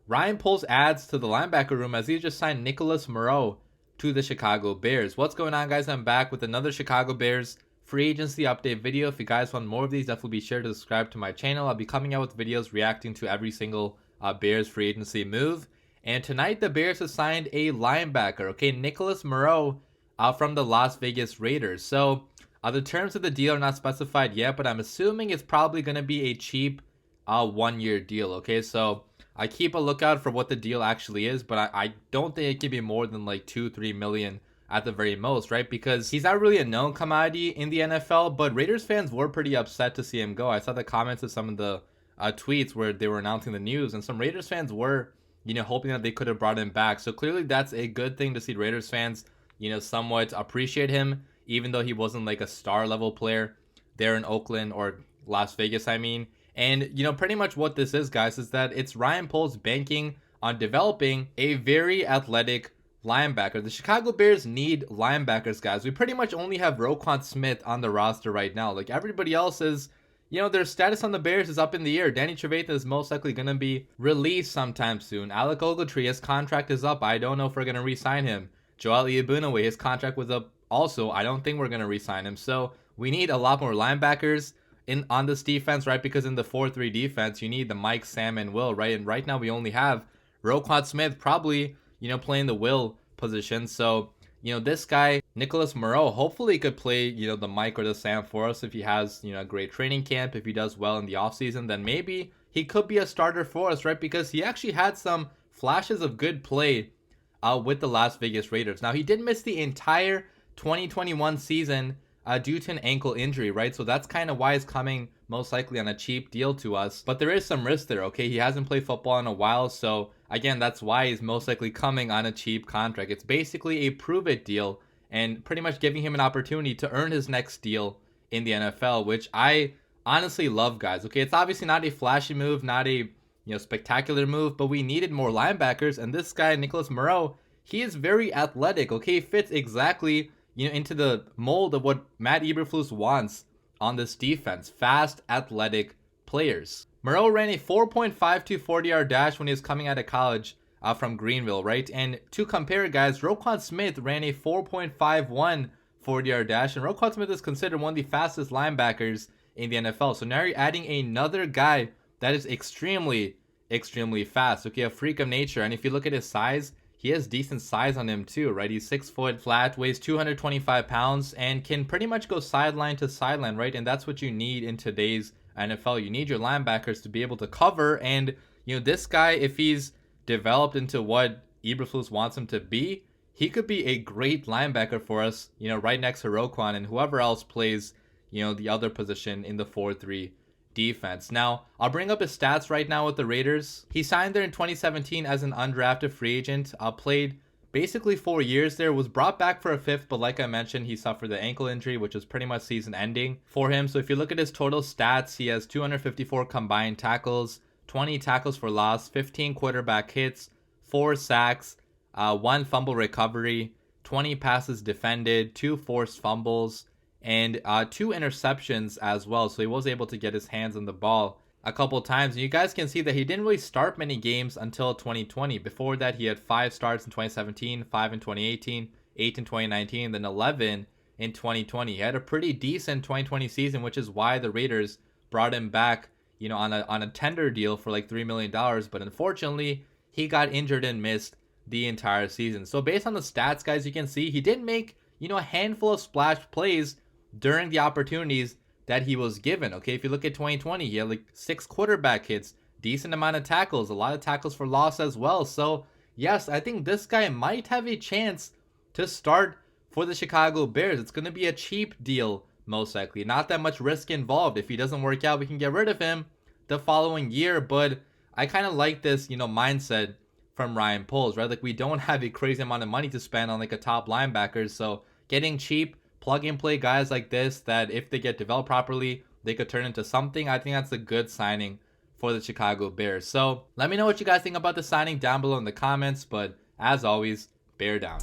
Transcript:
Ryan Poles adds to the linebacker room as he just signed Nicholas Morrow to the Chicago Bears. What's going on, guys? I'm back with another Chicago Bears free agency update video. If you guys want more of these, definitely be sure to subscribe to my channel. I'll be coming out with videos reacting to every single Bears free agency move. And tonight, the Bears have signed a linebacker, okay, Nicholas Morrow from the Las Vegas Raiders. So the terms of the deal are not specified yet, but I'm assuming it's probably going to be a cheap 1-year deal, okay? So I keep a lookout for what the deal actually is, but I don't think it can be more than like 2-3 million at the very most, right? Because he's not really a known commodity in the NFL, but Raiders fans were pretty upset to see him go. I saw the comments of some of the tweets where they were announcing the news, and some Raiders fans were, hoping that they could have brought him back. So clearly that's a good thing to see Raiders fans, somewhat appreciate him, even though he wasn't like a star level player there in Oakland or Las Vegas, I mean. And, pretty much what this is, guys, is that it's Ryan Poles banking on developing a very athletic linebacker. The Chicago Bears need linebackers, guys. We pretty much only have Roquan Smith on the roster right now. Like, everybody else is, their status on the Bears is up in the air. Danny Trevathan is most likely going to be released sometime soon. Alec Ogletree, his contract is up. I don't know if we're going to re-sign him. Joel Iyiegbuniwe, his contract was up also. I don't think we're going to re-sign him. So we need a lot more linebackers on this defense, right? Because in the 4-3 defense, you need the Mike, Sam, and Will, right? And right now we only have Roquan Smith probably, playing the Will position. So, this guy, Nicholas Morrow, hopefully could play, the Mike or the Sam for us if he has, a great training camp. If he does well in the offseason, then maybe he could be a starter for us, right? Because he actually had some flashes of good play with the Las Vegas Raiders. Now, he did miss the entire 2021 season due to an ankle injury, right? So that's kind of why he's coming most likely on a cheap deal to us. But there is some risk there, okay? He hasn't played football in a while, so again, that's why he's most likely coming on a cheap contract. It's basically a prove-it deal and pretty much giving him an opportunity to earn his next deal in the NFL, which I honestly love, guys, okay? It's obviously not a flashy move, not a spectacular move, but we needed more linebackers, and this guy, Nicholas Morrow, he is very athletic, okay? He fits exactly into the mold of what Matt Eberflus wants on this defense. Fast, athletic players. Morrow ran a 4.52 40-yard dash when he was coming out of college from Greenville, right? And to compare, guys, Roquan Smith ran a 4.51 40-yard dash, and Roquan Smith is considered one of the fastest linebackers in the NFL. So now you're adding another guy that is extremely, extremely fast. Okay, a freak of nature. And if you look at his size, he has decent size on him too, right? He's 6 foot flat, weighs 225 pounds, and can pretty much go sideline to sideline, right? And that's what you need in today's NFL. You need your linebackers to be able to cover. And, this guy, if he's developed into what Eberflus wants him to be, he could be a great linebacker for us, right next to Roquan and whoever else plays, the other position in the 4-3 defense. Now, I'll bring up his stats right now with the Raiders. He signed there in 2017 as an undrafted free agent, played basically 4 years there, was brought back for a fifth, but like I mentioned, he suffered the ankle injury, which was pretty much season ending for him. So if you look at his total stats, he has 254 combined tackles, 20 tackles for loss, 15 quarterback hits, 4 sacks, 1 fumble recovery, 20 passes defended, 2 forced fumbles, and 2 interceptions as well. So he was able to get his hands on the ball a couple times. And you guys can see that he didn't really start many games until 2020. Before that, he had 5 starts in 2017, 5 in 2018, 8 in 2019, then 11 in 2020. He had a pretty decent 2020 season, which is why the Raiders brought him back, on a tender deal for like $3 million. But unfortunately, he got injured and missed the entire season. So based on the stats, guys, you can see he did make, a handful of splash plays during the opportunities that he was given. Okay, if you look at 2020, he had like 6 quarterback hits, decent amount of tackles, a lot of tackles for loss as well. So yes, I think this guy might have a chance to start for the Chicago Bears. It's going to be a cheap deal, most likely. Not that much risk involved. If he doesn't work out, we can get rid of him the following year. But I kind of like this, mindset from Ryan Poles, right? Like, we don't have a crazy amount of money to spend on like a top linebacker. So getting cheap, plug and play guys like this that if they get developed properly, they could turn into something. I think that's a good signing for the Chicago Bears. So let me know what you guys think about the signing down below in the comments. But as always, bear down.